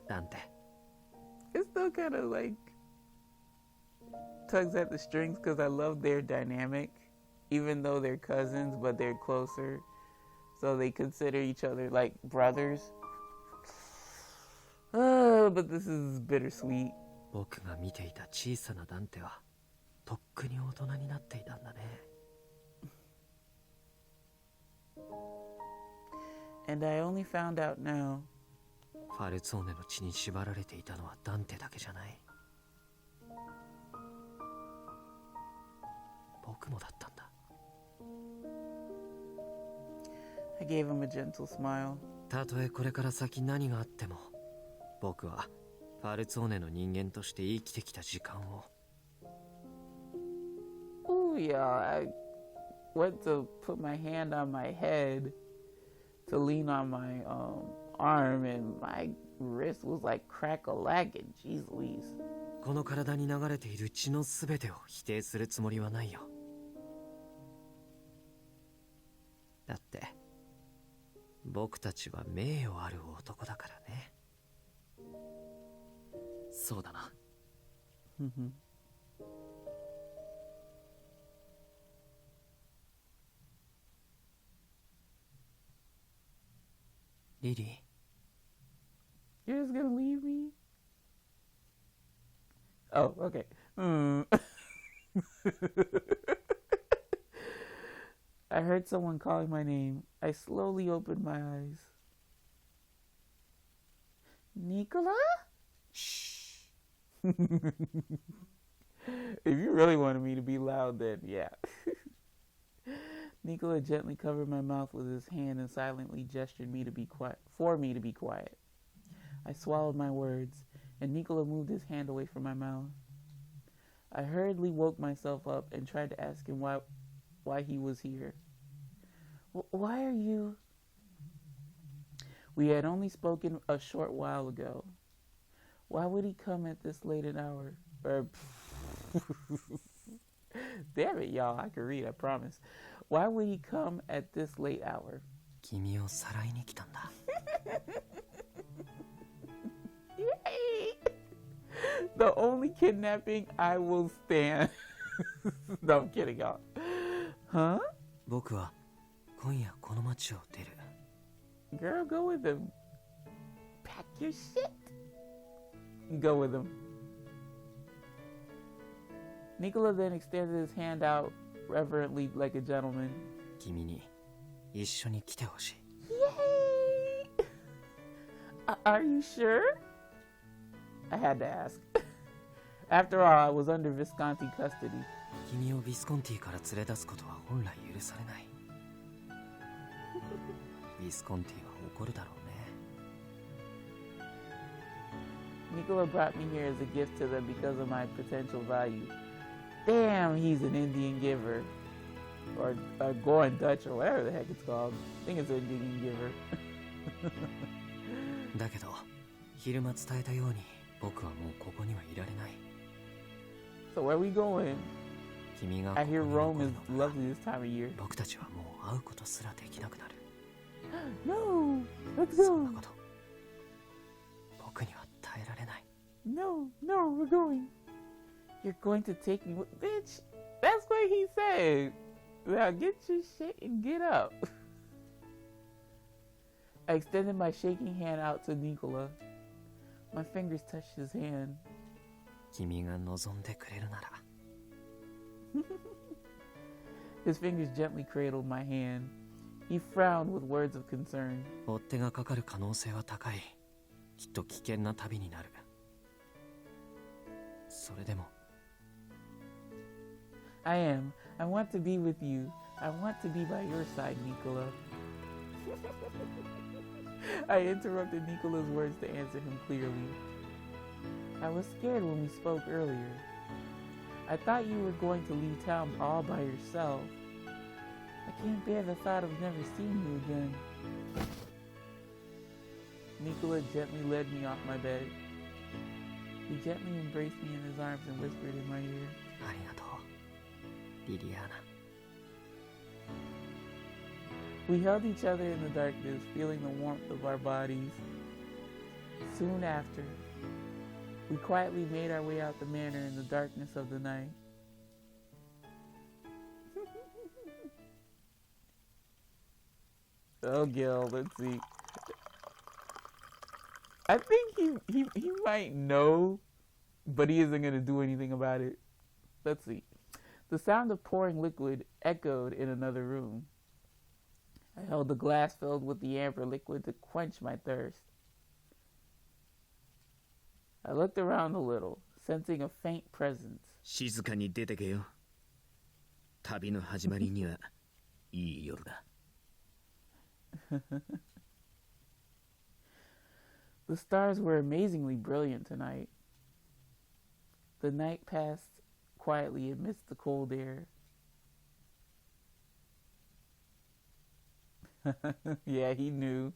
Speaker 4: ダンテ。
Speaker 1: It still kind of like tugs at the strings because I love their dynamic, even though they're cousins, but they're closer, so they consider each other like brothers. But this is bittersweet.
Speaker 4: 僕が見ていた小さなダンテはとっくに大人になっていたんだね。
Speaker 1: And I only found out now.
Speaker 4: ファルツォーネの血に縛られていたのはダンテだけじゃない。僕もだったんだ。
Speaker 1: I gave him a gentle smile.
Speaker 4: たとえこれから先何があっても、僕はファルツォーネの人間として生きてきた時間を。
Speaker 1: Oh yeah, I went to put my hand on my head to lean on my arm, and my wrist was like crack-a-lagging. Jeez Louise.
Speaker 4: この体に流れている血のすべてを否定するつもりはないよ。だって僕たちは名誉ある男だからね。
Speaker 2: そうだな。
Speaker 4: リリー。
Speaker 1: You're just gonna leave me? Oh, okay. I heard someone calling my name. I slowly opened my eyes. Nicola? Shh. If you really wanted me to be loud, then yeah. Nicola gently covered my mouth with his hand and silently gestured me to be quiet, for me to be quiet. I swallowed my words, and Nicola moved his hand away from my mouth. I hurriedly woke myself up and tried to ask him why he was here. Why are you... We had only spoken a short while ago. Why would he come at this late an hour? Damn it, y'all. I can read, I promise. Why would he come at this late hour?
Speaker 4: 君をさらいに来たんだ。
Speaker 1: Yay! The only kidnapping I will stand. No, I'm kidding, y'all. Huh?
Speaker 4: 僕は今夜この街を出る。
Speaker 1: Girl, go with him. Pack your shit. Go with him. Nicola then extended his hand out reverently like a gentleman.
Speaker 4: 君に一緒に来てほしい。
Speaker 1: Yay! Are you sure? I had to ask. After all, I was under Visconti custody.
Speaker 4: 君をビスコンティから連れ出すことは本来許されない。ビスコンティは怒るだろうね。
Speaker 1: Nicola brought me here as a gift to them because of my potential value. Damn, he's an Indian giver. Or Goan Dutch, or whatever the heck it's called. I think it's an Indian giver.
Speaker 4: だけど、昼間伝えたように僕はもうここにはいられない。
Speaker 1: So where are we going?
Speaker 4: 君が
Speaker 1: I
Speaker 4: ここに
Speaker 1: hear
Speaker 4: 残
Speaker 1: Rome
Speaker 4: る
Speaker 1: is
Speaker 4: のは
Speaker 1: lovely this time of year.
Speaker 4: 僕たちはもう会うことすらできなくなる。
Speaker 1: No, let's
Speaker 4: そんな
Speaker 1: go.
Speaker 4: こと、僕には耐えられない。
Speaker 1: No, we're going. You're going to take me with... Bitch, that's what he said. Now get your shit and get up. I extended my shaking hand out to Nicola. My fingers touched his hand.
Speaker 4: 君が望んでくれるなら。
Speaker 1: His fingers gently cradled my hand. He frowned with words of concern.
Speaker 4: 追っ手がかかる可能性は高い。きっと危険な旅になる。それでも。
Speaker 1: I am. I want to be with you. I want to be by your side, Nicola. I interrupted Nicola's words to answer him clearly. I was scared when we spoke earlier. I thought you were going to leave town all by yourself. I can't bear the thought of never seeing you again. Nicola gently led me off my bed. He gently embraced me in his arms and whispered in my ear,
Speaker 4: ありがとう、リリアーナ。
Speaker 1: We held each other in the darkness, feeling the warmth of our bodies. Soon after, we quietly made our way out the manor in the darkness of the night. Oh, Gil, let's see. I think he might know, but he isn't going to do anything about it. Let's see. The sound of pouring liquid echoed in another room. I held the glass filled with the amber liquid to quench my thirst. I looked around a little, sensing a faint presence.
Speaker 3: 静かに出てけよ。旅の始まりにはいい夜だ。
Speaker 1: The stars were amazingly brilliant tonight. The night passed quietly amidst the cold air. Yeah, he knew.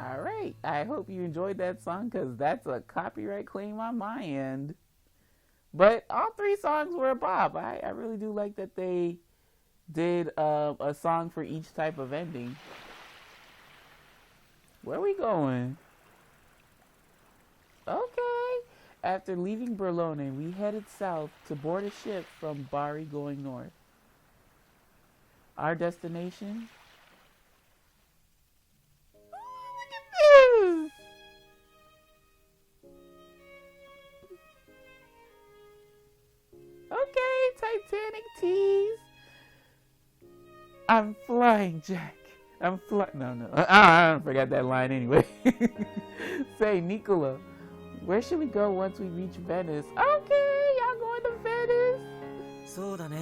Speaker 1: All right. I hope you enjoyed that song because that's a copyright claim on my end. But all three songs were a bop. I really do like that they did a song for each type of ending. Where are we going? Okay. After leaving Berlone, we headed south to board a ship from Bari going north. Our destination? Okay, Titanic tease. I'm flying, Jack. I'm flying. No. I forgot that line anyway. Say, Nicola, where should we go once we reach Venice? Okay, y'all going to Venice?
Speaker 4: そうだね。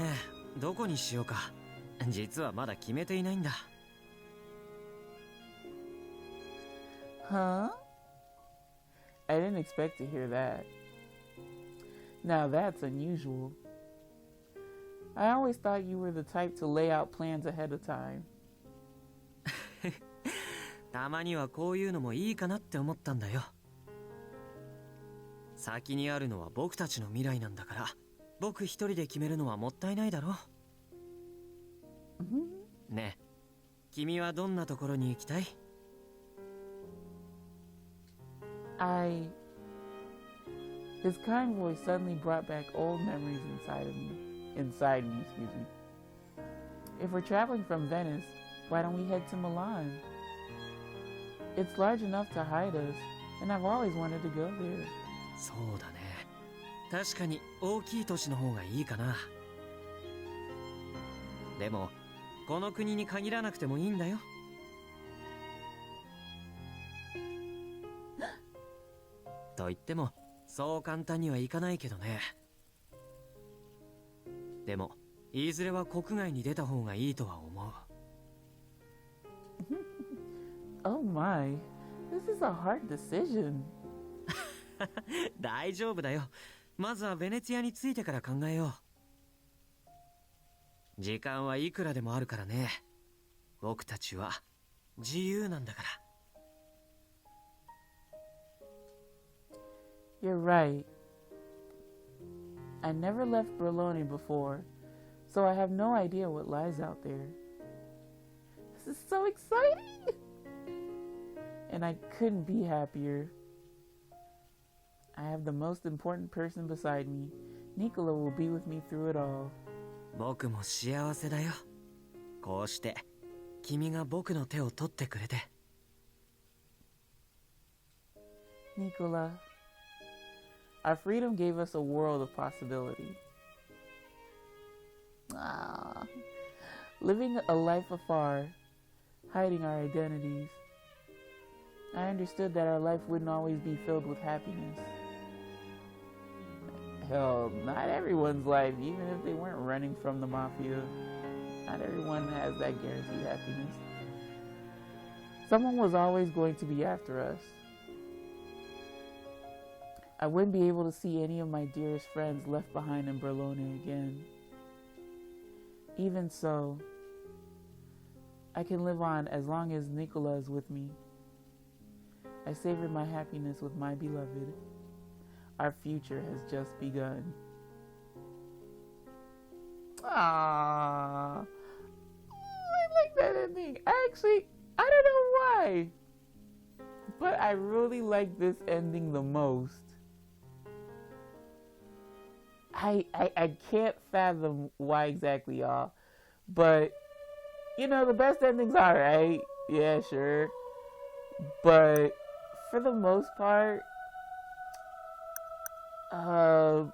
Speaker 4: どこにしようか。実はまだ決めていないんだ。
Speaker 1: Huh? I didn't expect to hear that. Now that's unusual. I always thought you were the type to lay out plans ahead of time.
Speaker 4: たまにはこういうのもいいかなって思ったんだよ。先にあるのは僕たちの未来なんだから、僕一人で決めるのはもったいないだろ。ねえ、君はどんなところに行きたい？
Speaker 1: His kind voice suddenly brought back old memories inside me, excuse me. If we're traveling from Venice, why don't we head to Milan? It's large enough to hide us, and I've always wanted to go there.
Speaker 4: そうだね。確かに大きい都市の方がいいかな。でも、この国に限らなくてもいいんだよ。と言っても、そう簡単にはいかないけどね。でも、いずれは国外に出た方がいいとは思う。
Speaker 1: Oh my, this is a hard decision.
Speaker 4: 大丈夫だよ。まずはベネツィアに着いてから考えよう。時間はいくらでもあるからね。僕たちは自由なんだから。
Speaker 1: You're right. I never left Berlone before, so I have no idea what lies out there. This is so exciting! And I couldn't be happier. I have the most important person beside me. Nicola will be with me through it all.
Speaker 4: 僕も幸せだよ。こうして君が僕の手を取ってくれて。
Speaker 1: Nicola, our freedom gave us a world of possibility. Living a life afar, hiding our identities. I understood that our life wouldn't always be filled with happiness. Hell, not everyone's life, even if they weren't running from the mafia. Not everyone has that guaranteed happiness. Someone was always going to be after us. I wouldn't be able to see any of my dearest friends left behind in Berlone again. Even so, I can live on as long as Nicola is with me. I savored my happiness with my beloved. Our future has just begun. Ah, I like that ending. I don't know why, but I really like this ending the most. I can't fathom why exactly, y'all. But, you know, the best ending's alright. Yeah, sure. But, for the most part, I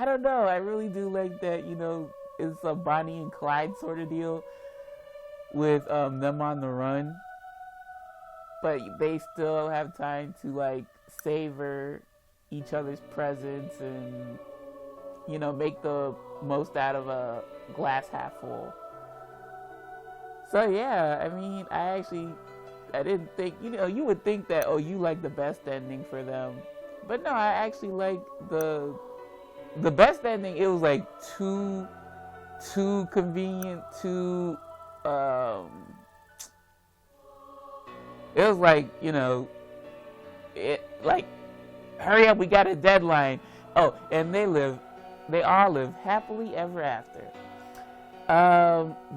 Speaker 1: don't know. I really do like that, you know, it's a Bonnie and Clyde sort of deal with them on the run. But they still have time to, like, savor each other's presence and, you know, make the most out of a glass half full. So yeah, I mean, I didn't think, you know, you would think that, oh, you like the best ending for them, but no, I actually like the best ending. It was like too convenient, it was like, you know, it like, hurry up, we got a deadline. Oh, and they all live happily ever after.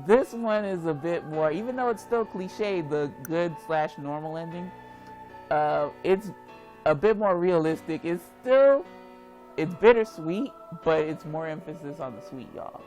Speaker 1: This one is a bit more, even though it's still cliche, the good/normal ending, it's a bit more realistic. It's bittersweet, but it's more emphasis on the sweet, y'all.